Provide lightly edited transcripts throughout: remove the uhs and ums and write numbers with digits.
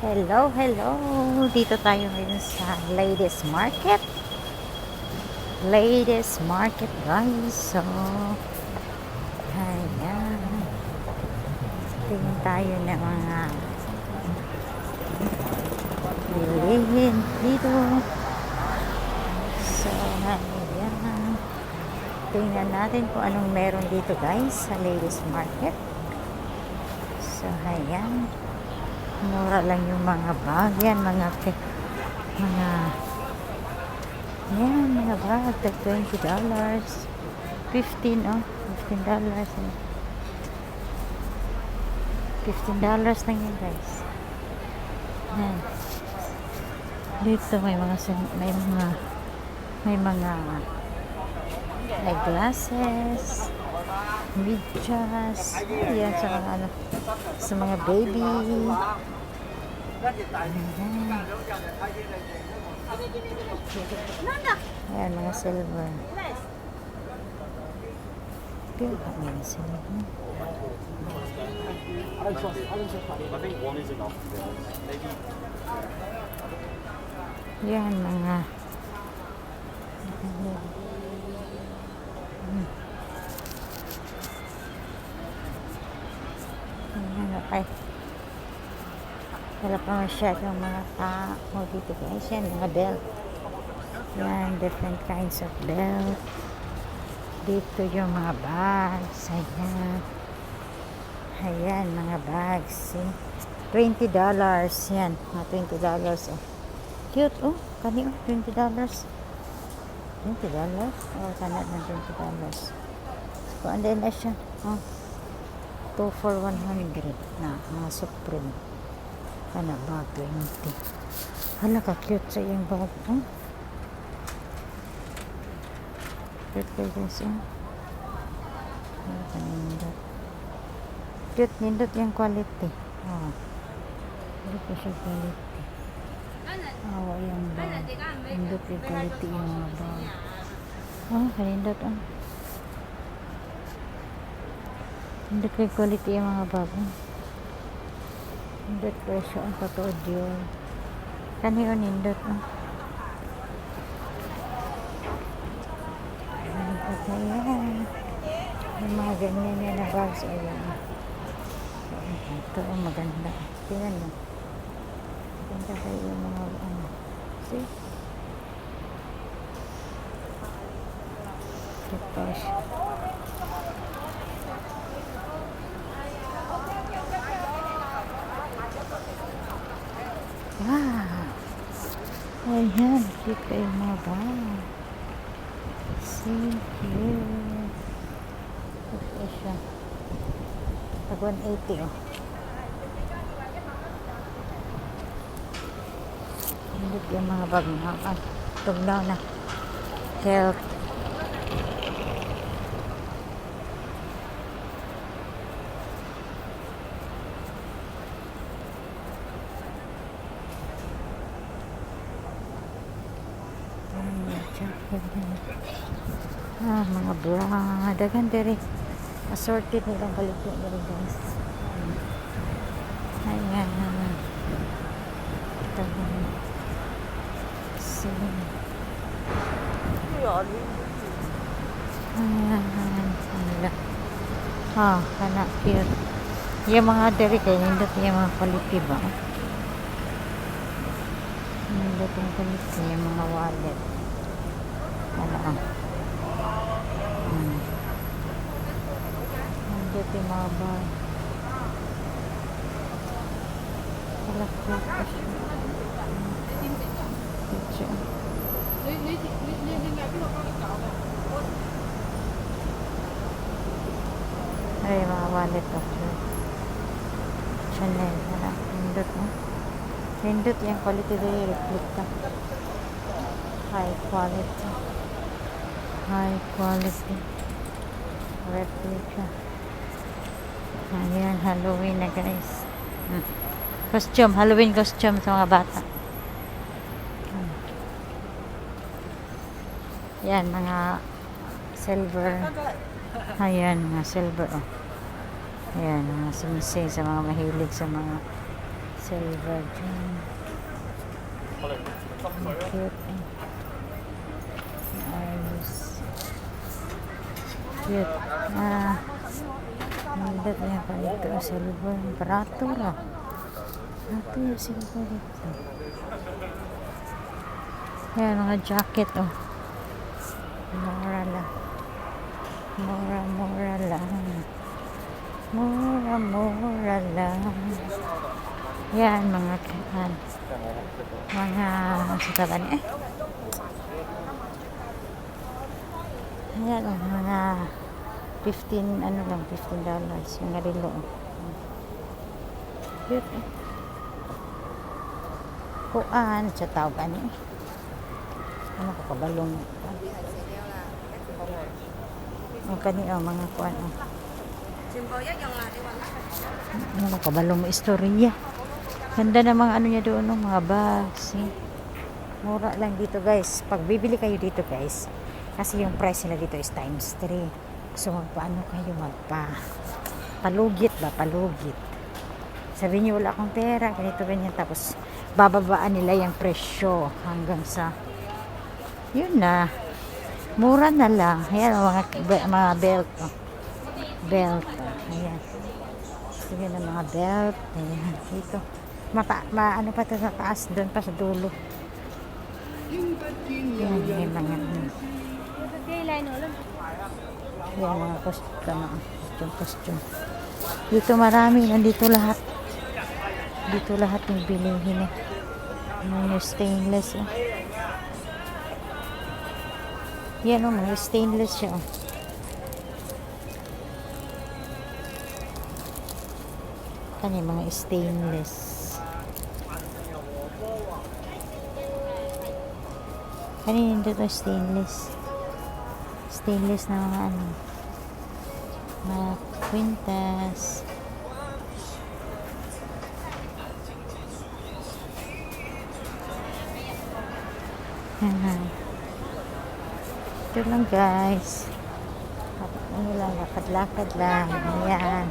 Hello, hello! Dito tayo ngayon sa Ladies Market. Ladies Market, guys. So, ayan. Tingin tayo ng mga bilihin dito. So, ayan. Tingnan natin kung anong meron dito, guys, sa Ladies Market. So, ayan. Mura lang yung mga bag yan, mga yan, mga bag, tag $20. 15, oh, $15. $15 lang yan, guys. Yan. Dito may mga may glasses, medyas, ayan, sa mga ano, sa mga baby. Ayan, mga silver. Pero kami na silver. I think one is enough. Maybe. Yan, mga okay. Wala pa masyadong mga tao dito, guys. Yan, mga belt. Yan, different kinds of belt. Dito yung mga bags. Ayan. Ayan, mga bags. $20. Yan, mga $20. Oh. Cute, oh. Kani, oh, $20. $20? Oh, kanat ng $20. So, and then na siya. Oh. 2 for 100 na mga Supreme. Kana bag 20. Hala ka cute sa iyang bag. Oh. Cute kayo, guys. Oh. Nindot. Cute, nindot yung quality. Oh. Cute siya quality. Awa yung bag. Nindot yung quality yung mga bag. Oh, kanindot. Oh. Hindi kay quality yung mga bago. Hindi presyo ang katuod yun. Kaniyon nindot. Ayan. Yung mga ganyan yan na bags. Ayan. Ito ang maganda. Tingnan mo. Maganda kayo yung mga ano. See? Tapos. Wow! Ayan, cute kayo mga bag. See, cute. Ito siya. Tag 180, oh. Hindi yung mga bag na. Tugnaw na. Health. Mga bra, dagan diri assorted nilang balikyo diri, guys. Ayan, dagan ayan, kana cute yung mga diri kay nindot yung mga quality ba, nindot yung quality yung mga wallet. Ano nandito yung mga bag. Malakot pa siya. Picture. Ay, mga wallet pa siya. Chanel. Nindot mo. Nindot yung quality dito. Reflecta. High quality. High quality. Replica. Ayan, Halloween na, guys. Costume, Halloween costume sa mga bata. Yan, mga silver. Ayan, mga silver. Oh. Ayan, mga sumising sa mga mahilig sa mga Silver dyan. Cute eh. Ayos. Cute. Nandot niya pa dito. Silver. Barato ra. Barato yung silver dito. Yan, mga jacket oh. Mura lang. Mura lang. Mura lang. Yan, mga sitaban eh. Ayan oh, mga 15, ano lang, $15. Yung narilo oh. Cute eh. Kuan, sa tawag ano eh. Ano ko kabalong. Ang kani oh, mga kuan oh. Ano kabalong mo istorya. Ganda na mga ano niya doon, no? Mga bags. Eh. Mura lang dito guys. Pag bibili kayo dito guys, kasi yung price nila dito is times 3. So magpaano kayo palugit ba? Palugit. Sabi niyo wala akong pera, ganito ganyan. Tapos bababaan nila yung presyo hanggang sa yun na. Mura na lang. Ayan mga belt. Oh. Belt. Oh. Ayan. Sige na mga belt. Ayan. Dito. Ano pa ito sa taas? Doon pa sa dulo. Yan. Yan mga yan mga costume. Dito marami. Nandito lahat. Dito lahat yung bilihin eh. Mga stainless eh. Yan o, mga stainless siya o. Kanya mga stainless. Kanina dito stainless. Stainless na mga ano. Mga kwintas. Ito lang guys. Ano lang, lakad-lakad lang. Ayan.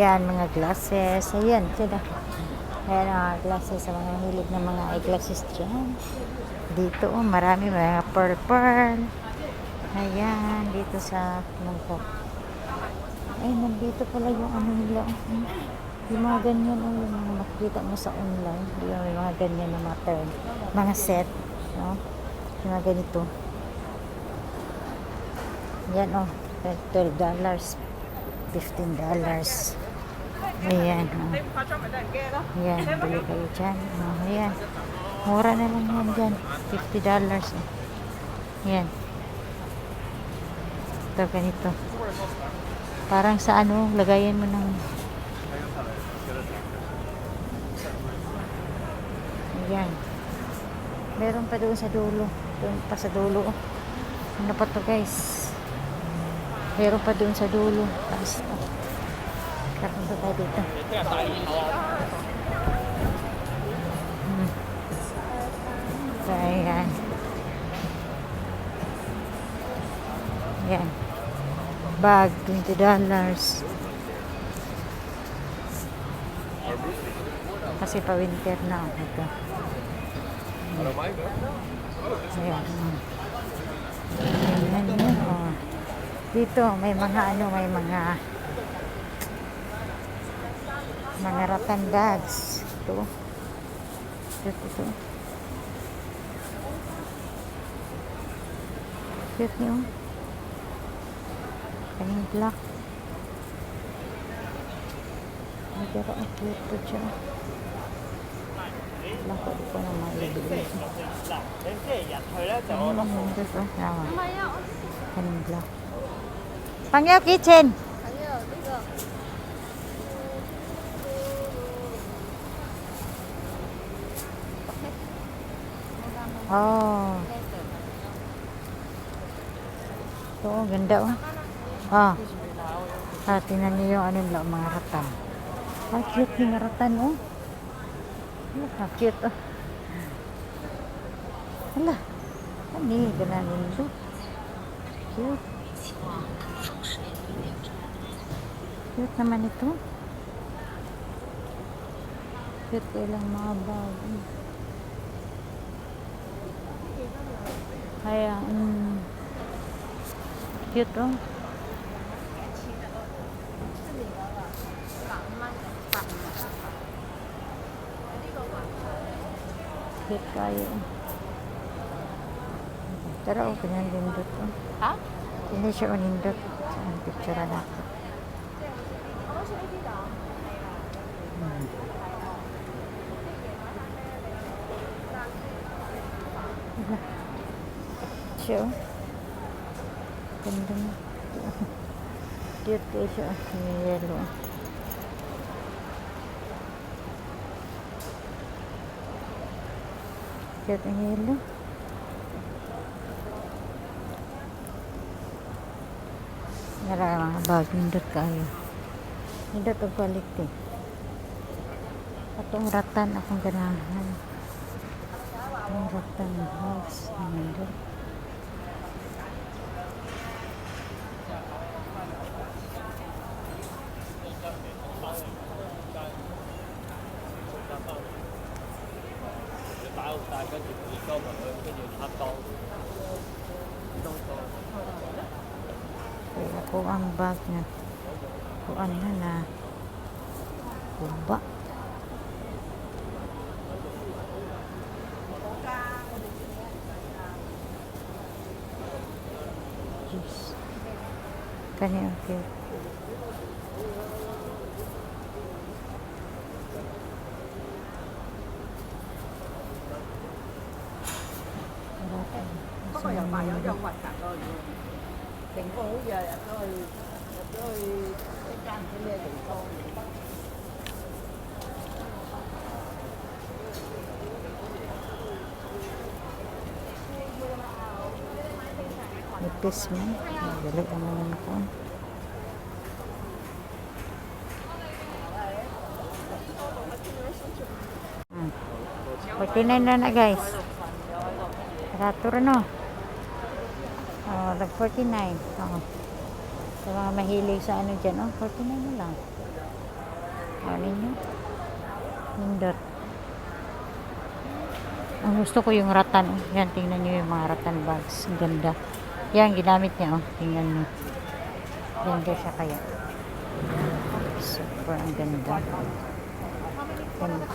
Yan, mga glasses. Ayan, sila. Ayan, mga glasses. Sa mga hilig ng mga eyeglasses dyan. Dito, oh, marami mga pearl. Ayan, dito sa mangkok. Ay, nandito pala yung ano nila. Yung mga ganyan, oh, yung mga makikita mo sa online. Yung mga ganyan na mga set. No? Yung mga ganito. Yan, oh. $12. $15. Ayan, oh. Ayan, bili kayo dyan. Oh, ayan. Mura na lang yan dyan. $50. Oh. Ayan. Ito, ganito. Parang sa ano, lagayan mo ng ayan. Meron pa doon sa dulo. Doon pa sa dulo. Oh. Ano pa to guys? Meron pa doon sa dulo. Tapos ito. Kapunta tayo dito. So, ayan. Ayan. Bag, $20. Kasi pa-winter na. Ito. Ayan. Ayan yun. Oh. Dito, may mga mga rattan bags. Ito. Ito. Cute niyo. Kaning black. Pero ang cute po siya. Lang ko dito na maibigay. Ano lang yung dito? Kaning black. Pangyaw kitchen. Oh. Ito, ganda oh. Ah. Tingnan niyo yung ano nila, mga ratan. Ang cute yung ratan oh. Ang cute oh. Hala. Ano yung gananin ito? Cute. Cute naman ito. Cute ko lang mga bag. Kaya, cute oh. Cute kayo. Pero okay na lindot oh. Ha? Hindi siya unindot. Saan picture na ako. Siya oh. Ganda na. Cute kayo siya. May yellow. Cute ang yellow. Nara mga bag. Nindot kayo. Nindot ang quality. Atong ratan akong ganahan. Ang ratan house. Nindot. Kaya ako ang bag na kuan na kuba. Jeez. Kani okay. Bác có dọn bài ở trong hoạch cả rồi. Thành phố giờ rồi cái trang cái lê thành phố. Nipis man. Dali naman ako. Hmm. 49 na guys. Rato rin no. Oh, nag 49. Oh. Sa mga mahilig sa ano dyan, oh, 49 na lang. Ano nyo? Nindot. Ang gusto ko yung ratan. Yan, tingnan nyo yung mga ratan bags. Ang ganda. Yan, ginamit niya, oh. Tingnan nyo. Ganda siya kaya. Super, ang ganda. Ganda.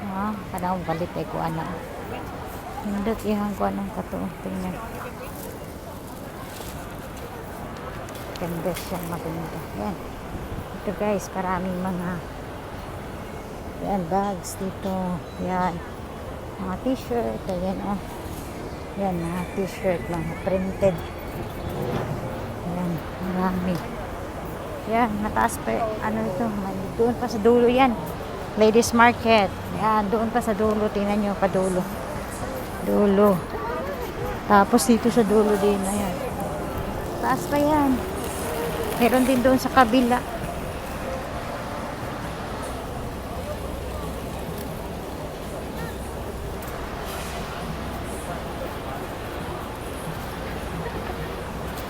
Ah, kadang balit ay kuha na. Nindot ihang kuha ng kato. Tingnan. Ganda siya, maganda. Yan. Ito guys, maraming mga yan, bags dito. Yan. Mga t-shirt. Ayan, oh. Yan, mga t-shirt lang. Printed. Yan, marami. Yan, mataas pa. Ano ito? Doon pa sa dulo yan. Ladies Market. Yan, doon pa sa dulo. Tingnan nyo, pa dulo. Dulo. Tapos dito sa dulo din. Ayan. Taas pa yan. Meron din doon sa kabila.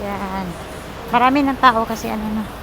Yan. Marami ng tao kasi ano na.